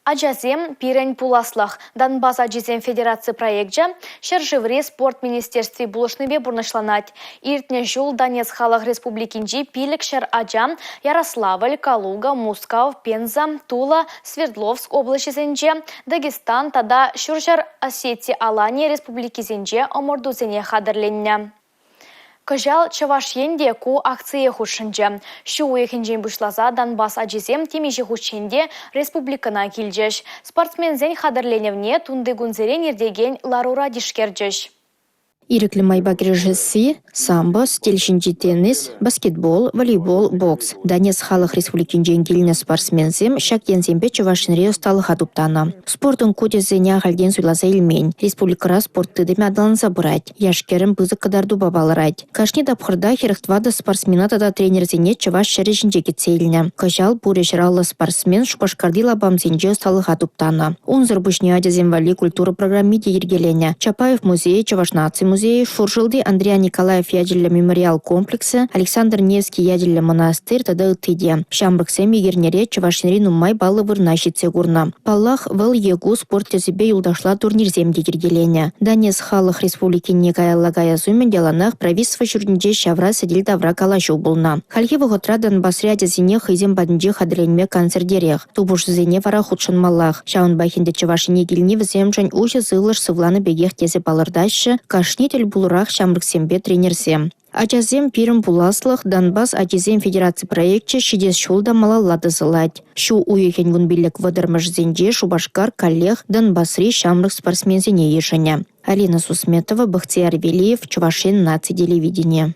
Ажазем пирен пуласлах. Донбасс Ажазем Федерации проекта Шержевре спорт министерстве булышныбе бурнышланать. Иртне жул Донецк халық республикинчи пилік шер Ажам, Ярославль, Калуга, Мускав, Пенза, Тула, Свердловск облачезенче, Дагестан, тада Шуршар Осетия Алания республикизенче омордузене хадырленне. Кыжал Чавашенде ку акция хушынче. Шу уехенжен бушлаза Донбасс Ажазем темеше хушенде республикана килжеш. Спортсмензен хадырленевне тунды гунзерен ердеген ларура дишкерджеш. Иреклі майбак режисси, самбо, стельшинчи теннис, баскетбол, волейбол, бокс. Донецк халық республикинчен келіне спортсменсем шак енсемпе Чувашинре усталыха туптана. Спортын кутезене ағалден суйласа илмень. Республикара спортты деме адаланса бұрать. Яшкерім бызы кадарду бабалырать. Кашни дапхырда херықтвада спортсмена тада тренерзене Чуваш шережінче кетсейліне. Кыжал бурешераллы спортсмен шупашкарди лабамзенче усталыха туптана. Унзыр бушне Ажазем вали культура программиде ергелене. Чапаев музей, Чуваш нации музей, Шуржилды Андрея Николаев ядерлі мемориал комплексы, Александр Невский ядерлі монастырь тада ытыде. Шамбрыксем егернере Чувашинри нумай балы вырнащице гурна. Паллах выл егу спорт тезебе юлдашла турнирзем дегергелене. Донецк халық республикине каяллагая зумен деланах правительство жүрдінже шавра сәдел давра калашу булна. Хальхи вғытра Донбассре Ажазене хызем бадынже хадырленме концердерех. Тубуш зене вара худшын маллах. Шаун байхенде Чувашине гильни вземжан уши зылыш сывланы бегех тезе балырдашы, кашни тел булурах шамрыксембе тренерсем. Ажазем пирым пуласлых Донбасс Ажазем Федерации проекте шидес шулда малалады зылать. Шу уехен гунбилек выдырмыш зенже шубашкар коллег Донбассри шамрык спортсмензене ешене. Алина Сусметова, Бахтияр Велиев, Чувашин наци телевидение.